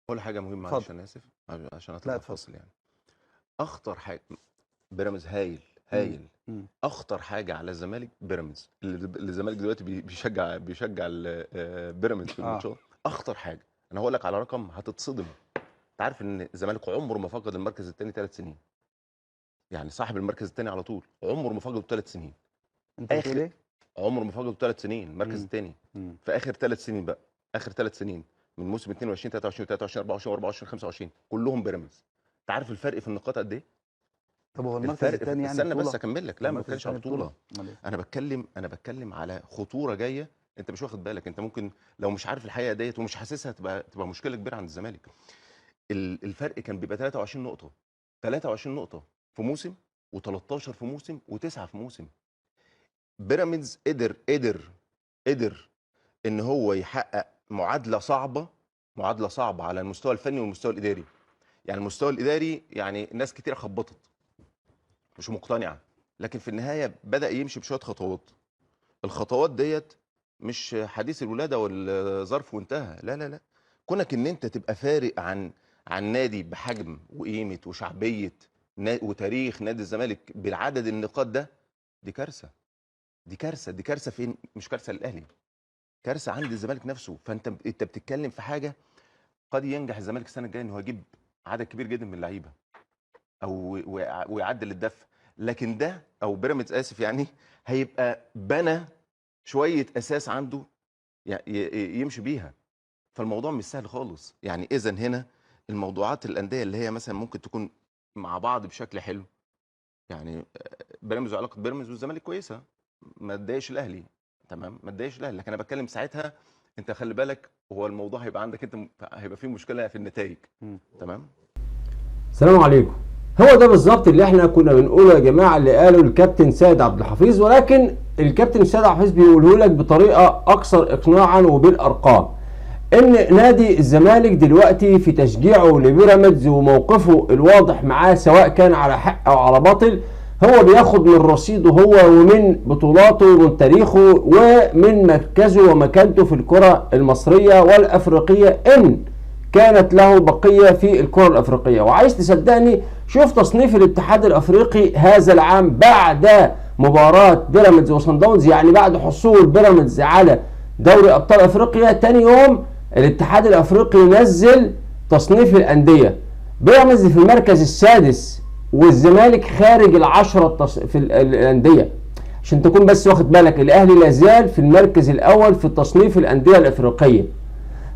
اقول حاجه مهمه، معلش انا اسف عشان اطلع فاصل. يعني اخطر حاجه بيراميدز هايل هايل. اخطر حاجه على الزمالك بيراميدز، اللي الزمالك دلوقتي بيشجع بيراميدز في الماتشات. اخطر حاجه انا هقول لك على رقم هتتصدم. انت عارف ان الزمالك عمره ما فقد المركز الثاني 3 سنين؟ يعني صاحب المركز الثاني على طول عمره ما فقده 3 سنين. انت بتقول ايه؟ عمره ما فقده 3 سنين المركز الثاني. في اخر 3 سنين بقى، اخر 3 سنين من موسم 22 23 23 24 24 25 كلهم بيراميدز. انت عارف الفرق في النقاط قد ايه؟ طب هو المركز الثاني يعني استنى بس اكمل لك. لا ما بتكلمش على بطوله. إيه؟ انا بتكلم على خطوره جايه. انت مش واخد بالك. انت ممكن لو مش عارف الحقيقه ديت ومش حاسسها تبقى مشكله كبيره عند الزمالك. الفرق كان بيبقى 23 نقطه، 23 نقطه في موسم، و13 في موسم، و9 في موسم. بيراميدز قدر ان هو يحقق معادله صعبه على المستوى الفني والمستوى الاداري. يعني المستوى الاداري يعني ناس كتير خبطت مش مقتنعه، لكن في النهايه بدا يمشي بشويه خطوات. الخطوات ديت مش حديث الولاده والظرف وانتهى. لا لا لا. كونك ان انت تبقى فارق عن نادي بحجم وقيمه وشعبيه وتاريخ نادي الزمالك بالعدد النقاط ده، دي كارثه. دي كارثه فين؟ مش كارثه للاهلي، كارثه عند الزمالك نفسه. فانت بتتكلم في حاجه قد ينجح الزمالك السنه الجايه ان هو يجيب عدد كبير جدا من اللعيبه او ويعدل الدفع. لكن ده او بيراميدز اسف يعني هيبقى بنى شويه اساس عنده يمشي بيها. فالموضوع مش سهل خالص. يعني اذا هنا الموضوعات الانديه اللي هي مثلا ممكن تكون مع بعض بشكل حلو، يعني بيراميدز وعلاقه بيراميدز والزمالك كويسه، ما تضايقش الاهلي، تمام، ما تضايقش الاهلي. لكن انا بتكلم ساعتها انت خلي بالك هو الموضوع هيبقى عندك انت، هيبقى فيه مشكله في النتائج. تمام. السلام عليكم. هو ده بالظبط اللي احنا كنا بنقوله يا جماعه، اللي قاله الكابتن سيد عبد الحفيظ، ولكن الكابتن سيد عبد الحفيظ بيقوله لك بطريقه اكثر اقناعا وبالارقام. ان نادي الزمالك دلوقتي في تشجيعه لبيراميدز وموقفه الواضح معاه سواء كان على حق او على باطل، هو بياخد من رصيده هو ومن بطولاته ومن تاريخه ومن مركزه ومكانته في الكره المصريه والافريقيه ان كانت له بقيه في الكره الافريقيه. وعايز تصدقني، شوف تصنيف الاتحاد الافريقي هذا العام بعد مباراه بيراميدز وصن داونز، يعني بعد حصول بيراميدز على دوري ابطال افريقيا تاني يوم الاتحاد الافريقي نزل تصنيف الانديه. بيراميدز في المركز السادس والزمالك خارج العشرة في الانديه. عشان تكون بس واخد بالك، الاهلي لازال في المركز الاول في تصنيف الانديه الافريقيه.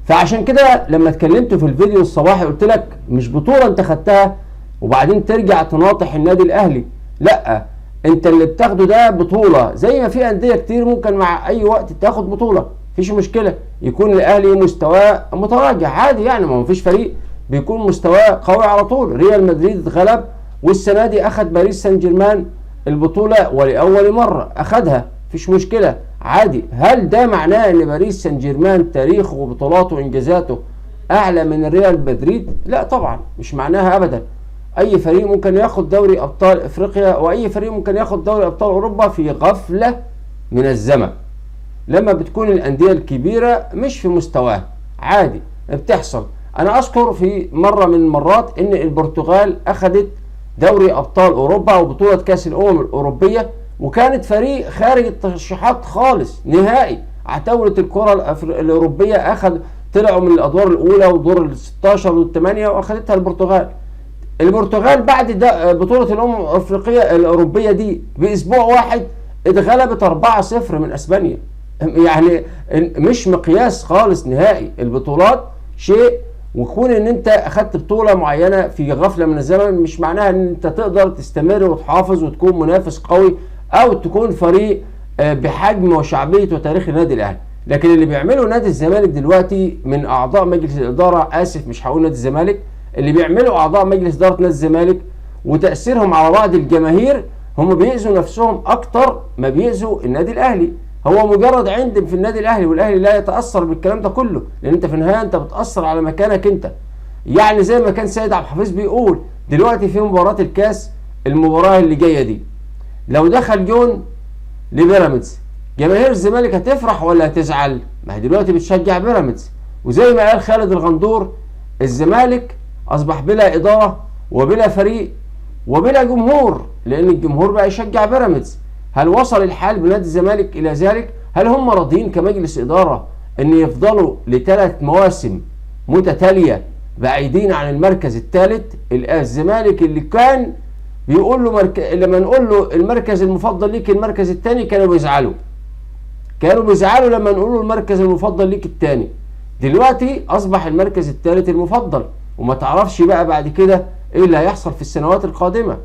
فعشان كده لما اتكلمت في الفيديو الصباحي قلت لك مش بطوله انت خدتها وبعدين ترجع تناطح النادي الاهلي، لا، انت اللي بتاخده ده بطوله، زي ما في انديه كتير ممكن مع اي وقت تاخد بطوله، مفيش مشكله. يكون الاهلي مستواه متراجع عادي، يعني ما فيش فريق بيكون مستواه قوي على طول. ريال مدريد اتغلب، والسنه دي اخذ باريس سان جيرمان البطوله ولاول مره اخذها، مفيش مشكله عادي. هل ده معناه ان باريس سان جيرمان تاريخه وبطولاته وانجازاته اعلى من الريال مدريد؟ لا طبعا، مش معناها ابدا. اي فريق ممكن ياخد دوري ابطال افريقيا واي فريق ممكن ياخد دوري ابطال اوروبا في غفله من الزمن، لما بتكون الانديه الكبيره مش في مستواها، عادي بتحصل. انا اذكر في مره من المرات ان البرتغال اخذت دوري ابطال اوروبا وبطوله كاس الامم الاوروبيه، وكانت فريق خارج الترشيحات خالص نهائي. عتاوله الكره الاوروبيه طلعوا من الادوار الاولى ودور ال 16 والثمانيه واخذتها البرتغال. البرتغال بعد بطوله الامم الافريقيه الاوروبيه دي باسبوع واحد اتغلبت 4-0 من اسبانيا. يعني مش مقياس خالص نهائي. البطولات شيء، وكون ان انت اخدت بطوله معينه في غفله من الزمن مش معناها ان انت تقدر تستمر وتحافظ وتكون منافس قوي او تكون فريق بحجم وشعبيه وتاريخ النادي الاهلي. لكن اللي بيعمله نادي الزمالك دلوقتي من اعضاء مجلس الاداره، اسف مش هقول نادي الزمالك، اللي بيعمله اعضاء مجلس اداره نادي الزمالك وتاثيرهم على بعض الجماهير، هم بيأذوا نفسهم اكتر ما بيأذوا النادي الاهلي. هو مجرد عند في النادي الاهلي، والاهلي لا يتاثر بالكلام ده كله، لان انت في النهايه انت بتاثر على مكانك انت. يعني زي ما كان سيد عبد الحفيظ بيقول دلوقتي في مباراه الكاس، المباراه اللي جايه دي لو دخل جون لبيراميدز، جماهير الزمالك هتفرح ولا هتزعل؟ ما هي دلوقتي بتشجع بيراميدز. وزي ما قال خالد الغندور الزمالك اصبح بلا اداره وبلا فريق وبلا جمهور، لان الجمهور بقى يشجع بيراميدز. هل وصل الحال بنادي الزمالك الى ذلك؟ هل هم راضيين كمجلس اداره ان يفضلوا ل3 مواسم متتاليه بعيدين عن المركز الثالث؟ الزمالك اللي كان بيقول له لما نقول له المركز المفضل ليك المركز الثاني كانوا بيزعلوا لما نقول له المركز المفضل ليك الثاني. دلوقتي اصبح المركز الثالث المفضل، وما تعرفش بقى بعد كده ايه اللي هيحصل في السنوات القادمه.